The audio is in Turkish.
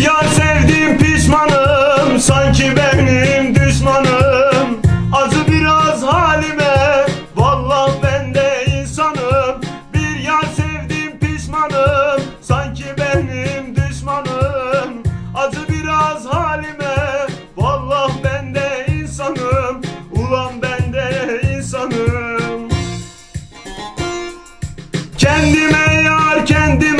yar sevdim pişmanım, sanki benim düşmanım. Acı biraz halime, vallahi ben de insanım. Bir yar sevdim pişmanım, sanki benim düşmanım. Acı biraz halime, vallahi ben de insanım. Ulan ben de insanım. Kendime yar, kendime